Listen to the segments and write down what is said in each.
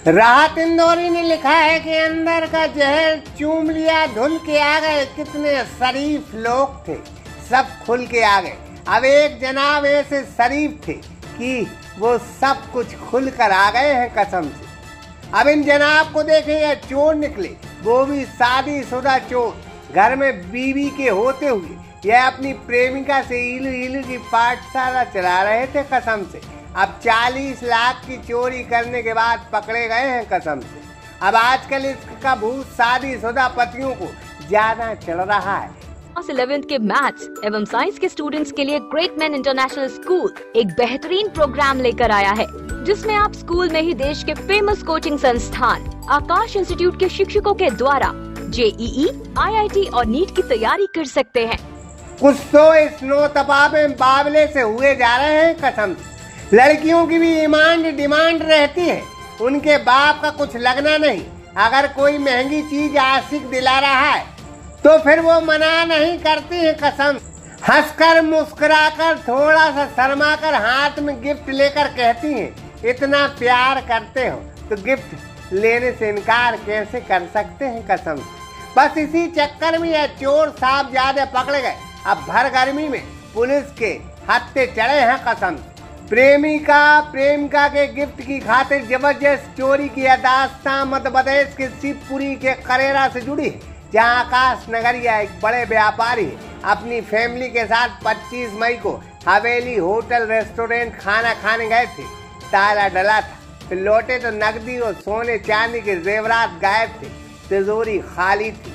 राहत इंदौरी ने लिखा है कि अंदर का जहर चूम लिया, धुल के आ गए, कितने शरीफ लोग थे, सब खुल के आ गए। अब एक जनाब ऐसे शरीफ थे कि वो सब कुछ खुल कर आ गए हैं कसम से। अब इन जनाब को देखे ये चोर निकले, वो भी शादीशुदा चोर। घर में बीवी के होते हुए यह अपनी प्रेमिका से इलू इलू की पाठशाला चला रहे थे कसम से। अब 40 लाख की चोरी करने के बाद पकड़े गए हैं कसम से। अब आजकल इसका भूत शादीशुदा पतियों को ज्यादा चढ़ रहा है। क्लास 11th के मैथ्स एवं साइंस के स्टूडेंट्स के लिए ग्रेट मैन इंटरनेशनल स्कूल एक बेहतरीन प्रोग्राम लेकर आया है, जिसमें आप स्कूल में ही देश के फेमस कोचिंग संस्थान आकाश इंस्टीट्यूट के शिक्षकों के द्वारा JEE, IIT और नीट की तैयारी कर सकते हैं। कुछ तो इस नो तपा में बावले से हुए जा रहे हैं कसम से। लड़कियों की भी डिमांड रहती है, उनके बाप का कुछ लगना नहीं। अगर कोई महंगी चीज आशिक दिला रहा है तो फिर वो मना नहीं करती है कसम। हंसकर मुस्कुराकर थोड़ा सा शर्मा कर हाथ में गिफ्ट लेकर कहती हैं, इतना प्यार करते हो तो गिफ्ट लेने से इनकार कैसे कर सकते हैं कसम। बस इसी चक्कर में यह चोर साहब ज्यादा पकड़े गए। अब भर गर्मी में पुलिस के हत्थे चढ़े हैं कसम। प्रेमिका के गिफ्ट की खातिर जबरदस्त चोरी की दास्तां मध्य प्रदेश के शिवपुरी के करेरा से जुड़ी है, जहां आकाश नगरिया एक बड़े व्यापारी अपनी फैमिली के साथ 25 मई को हवेली होटल रेस्टोरेंट खाना खाने गए थे। ताला डला था, फिर लौटे तो नकदी और सोने चांदी के जेवरात गायब थे, तिजोरी खाली थी।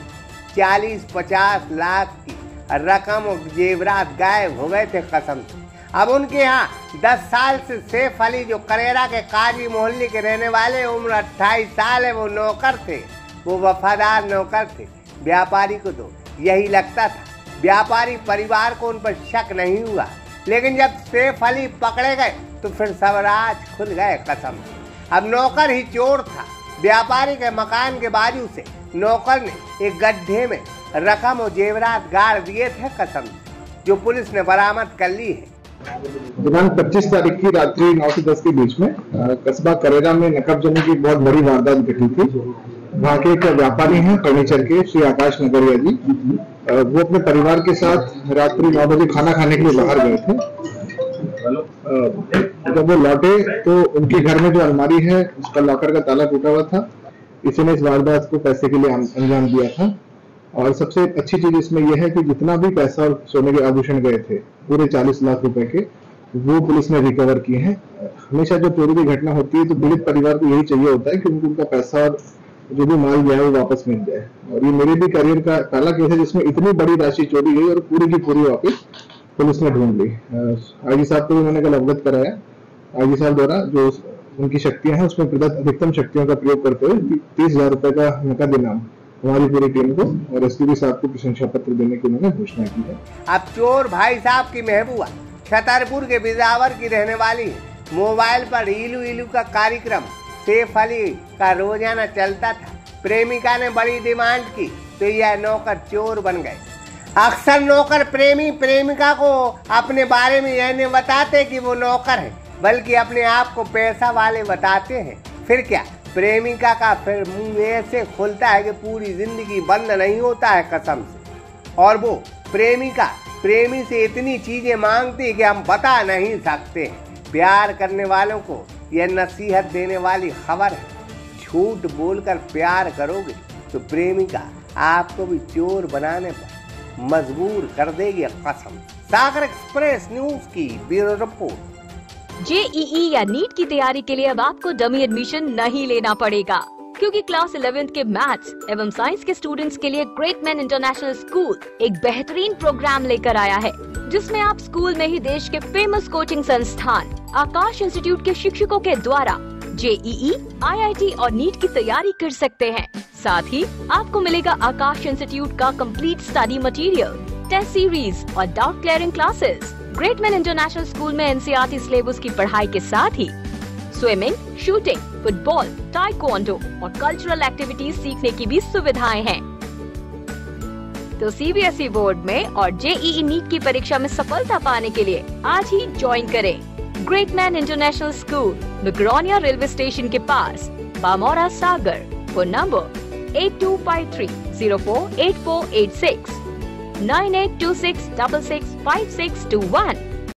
40-50 लाख की रकम और जेवरात गायब हो गए थे कसम से। अब उनके यहाँ 10 साल से सैफ अली, जो करेरा के काजी मोहल्ले के रहने वाले, उम्र 28 साल है, वो नौकर थे। वो वफादार नौकर थे। व्यापारी को तो यही लगता था। व्यापारी परिवार को उन पर शक नहीं हुआ, लेकिन जब सैफ अली पकड़े गए तो फिर सब राज खुल गए कसम। अब नौकर ही चोर था। व्यापारी के मकान के बाजू से नौकर ने एक गड्ढे में रकम और जेवरात गाड़ दिए थे कसम, जो पुलिस ने बरामद कर ली है। दिनांक 25 तारीख की रात्रि 9 से 10 के बीच में कस्बा करेरा में नकबजनी की बहुत बड़ी वारदात घटी थी। वहाँ के एक व्यापारी हैं फर्नीचर के, श्री आकाश नगरिया जी। वो अपने परिवार के साथ रात्रि 9 बजे खाना खाने के लिए बाहर गए थे। जब वो लौटे तो उनके घर में जो अलमारी है उसका लॉकर का ताला टूटा हुआ था। इसी ने इस वारदात को पैसे के लिए अंजाम दिया था। और सबसे अच्छी चीज इसमें यह है कि जितना भी पैसा और सोने के आभूषण गए थे, पूरे 40 लाख रुपए के, वो पुलिस ने रिकवर किए हैं। हमेशा जब चोरी की घटना होती है तो पीड़ित परिवार को यही चाहिए होता है कि उनको उनका पैसा और जो भी माल गया है वो वापस मिल जाए। और ये मेरे भी करियर का पहला केस है जिसमें इतनी बड़ी राशि चोरी गई और पूरी की पूरी वापस पुलिस ने ढूंढ ली। आईजी साहब को भी मैंने कल अवगत कराया। आईजी साहब द्वारा जो उनकी शक्तियां हैं उसमें प्रदत्त अधिकतम शक्तियों का प्रयोग करते हुए 30,000 रुपए का नकद इनाम हमारी पूरी टीम को और एसपी साहब को प्रशंसा पत्र देने की उन्होंने घोषणा की है। अब चोर भाई साहब की महबूबा छतरपुर के बिजावर की रहने वाली है। मोबाइल पर इलू इलू का कार्यक्रम सैफ अली का रोजाना चलता था। प्रेमिका ने बड़ी डिमांड की तो यह नौकर चोर बन गए। अक्सर नौकर प्रेमी प्रेमिका को अपने बारे में यह नहीं बताते कि वो नौकर है, बल्कि अपने आप को पैसा वाले बताते हैं। फिर क्या, प्रेमिका का फिर मुंह ऐसे खुलता है कि पूरी जिंदगी बंद नहीं होता है कसम से। और वो प्रेमिका प्रेमी से इतनी चीजें मांगती है कि हम बता नहीं सकते हैं। प्यार करने वालों को यह नसीहत देने वाली खबर है, झूठ बोलकर प्यार करोगे तो प्रेमिका आपको भी चोर बनाने पर मजबूर कर देगी कसम। सागर एक्सप्रेस न्यूज की ब्यूरो रिपोर्ट। JEE या नीट की तैयारी के लिए अब आपको डमी एडमिशन नहीं लेना पड़ेगा, क्योंकि क्लास 11th के मैथ्स एवं साइंस के स्टूडेंट्स के लिए ग्रेट मैन इंटरनेशनल स्कूल एक बेहतरीन प्रोग्राम लेकर आया है, जिसमें आप स्कूल में ही देश के फेमस कोचिंग संस्थान आकाश इंस्टीट्यूट के शिक्षकों के द्वारा JEE, IIT और नीट की तैयारी कर सकते हैं। साथ ही आपको मिलेगा आकाश इंस्टीट्यूट का complete study material, test series और doubt clearing classes. Great Man International School में NCERT सिलेबस की पढ़ाई के साथ ही स्विमिंग, शूटिंग, फुटबॉल, ताइक्वांडो और कल्चरल एक्टिविटीज सीखने की भी सुविधाएं हैं। तो CBSE बोर्ड में और JEE नीट की परीक्षा में सफलता पाने के लिए आज ही ज्वाइन करें Great Man International School, Bigronia railway station के पास, बामोरा सागर। Phone number 8253048486 9826665621